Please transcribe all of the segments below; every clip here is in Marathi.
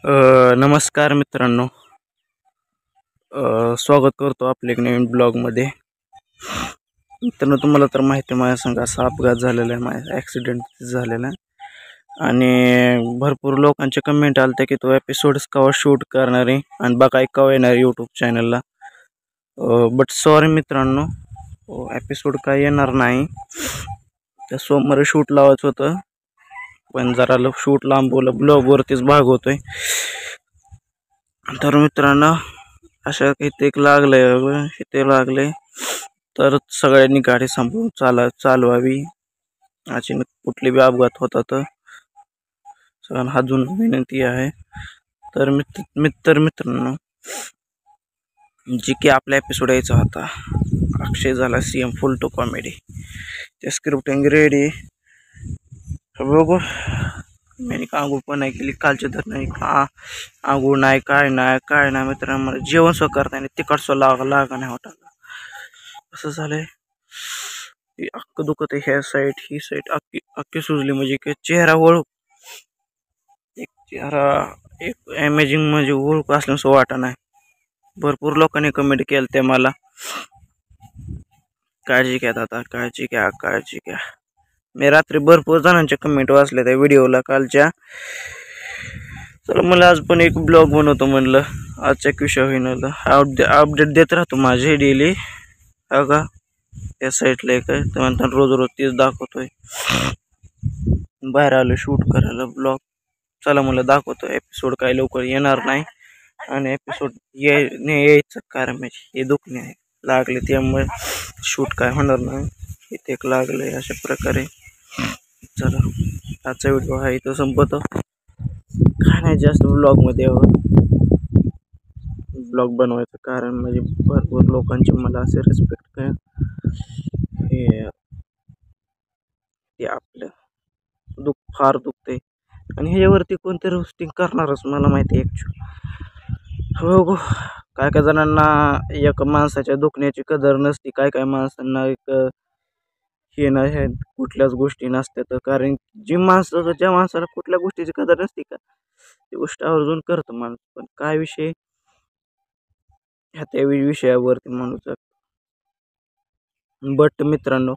नमस्कार मित्रांनो. स्वागत करतो आपल्या एक नवीन ब्लॉगमध्ये. मित्रांनो, तुम्हाला तर माहिती आहे माझ्या संग असा अपघात झालेला आहे, माझा ॲक्सिडेंट झालेला आहे आणि भरपूर लोकांचे कमेंट आलते की तो एपिसोड्स केव्हा शूट करणार आहे आणि बघा केव्हा येणार यूट्यूब चॅनलला. बट सॉरी मित्रांनो, एपिसोड काय येणार नाही. त्या सोमवारी शूट लावायचं होतं पण जरा शूट लांबवलं, ब्लॉगवरतीच भाग होतोय. तर मित्रांनो, अशा कित्येक लागले तर सगळ्यांनी गाडी सांभाळून चालवावी. अचानक कुठली बी अपघात होता तर सगळ्यांना हात जोडून विनंती आहे. तर मित्रांनो, जी की आपला एपिसोड यायचा होता, अक्षय झाला सीएम फुल टू कॉमेडी. ते स्क्रिप्टिंग रेडी बघू. मी आंघोळ पण नाही केली कालच्या तर नाही, आंघोळ नाही काय नाही मित्रांनो. मला जेवण सुद्धा करता नाही, तिखट लागा नाही होता. असं झालंय, अख्खं दुखत आहे. ह्या साईड ही साईड अख्खी सुजली. म्हणजे की चेहरा एक अमेझिंग म्हणजे ओळख असल्याचं वाटत नाही. भरपूर लोकांनी कमेंट केलं ते मला, काळजी घ्या दादा, काळजी घ्या. मी रात्री भरपूर जणांचे कमेंट वाचले त्या व्हिडिओला कालच्या. तर मला आज पण एक ब्लॉग बनवतो म्हणलं, आजच्या विषय होईन अपडेट देत राहतो माझे डेली. का त्या साईडला एक रोज तीच दाखवतोय. बाहेर आलो शूट करायला ब्लॉग. चला मला दाखवतो. एपिसोड काही लवकर येणार नाही आणि एपिसोड यायचं कारण म्हणजे हे दुखणे आहे लागले, त्यामुळे शूट काय होणार नाही. इथे एक लागले अशा प्रकारे. चला आजचा व्हिडिओ हा इथं संपतो. काय नाही, जास्त ब्लॉगमध्ये ब्लॉग बनवायचं कारण म्हणजे भरपूर लोकांचे मला असे रिस्पेक्ट काय हे आपलं फार दुखते आणि ह्याच्यावरती कोणते रोस्टिंग करणारच मला माहिती आहे ॲक्च्युअली. हो, काय जणांना एक माणसाच्या दुखण्याची कदर नसते. काय माणसांना एक हे नाही, कुठल्याच गोष्टी नसतात. कारण ज्या माणसाला कुठल्या गोष्टीची कदर नसते का, ती गोष्ट आवर्जून करतं माणूस. पण काय विषय ह्या त्या विषयावरती माणूस. बट मित्रांनो,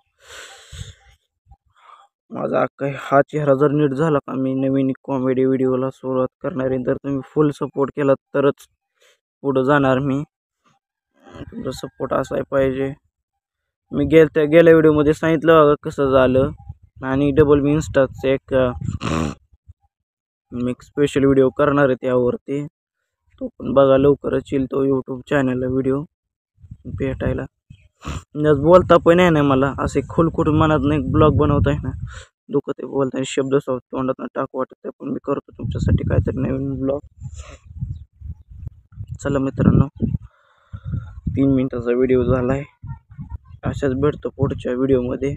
माझा हा चेहरा जर नीट झाला का, मी नवीन कॉमेडी व्हिडिओला सुरुवात करणार आहे. तर तुम्ही फुल सपोर्ट केला तरच पुढं जाणार मी. तुमचा सपोर्ट असाय पाहिजे. मी गेल्या व्हिडिओमध्ये सांगितलं बघा कसं झालं. आणि डबल मी इन्स्टाचं मी एक स्पेशल व्हिडिओ करणार आहे त्यावरती. तो पण बघा लवकरच येईल तो यूट्यूब चॅनलला व्हिडिओ भेटायला. बोलता पण आहे ना मला असे खुलखुट मनात नाही ब्लॉग बनवता आहे ना, दुखत आहे बोलताना, शब्द तोंडात टाकू वाटत आहे. पण मी करतो तुमच्यासाठी काहीतरी नवीन ब्लॉग. चला मित्रांनो, 3 मिनिटाचा व्हिडिओ झालाय. अशाच भेटतो पुढच्या व्हिडिओमध्ये.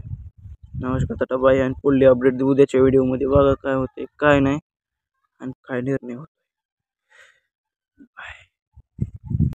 नमस्कार, बाय. आणि पुढली अपडेट उद्याच्या व्हिडिओमध्ये बघा काय होते काय नाही आणि काय निर्णय होतो. बाय.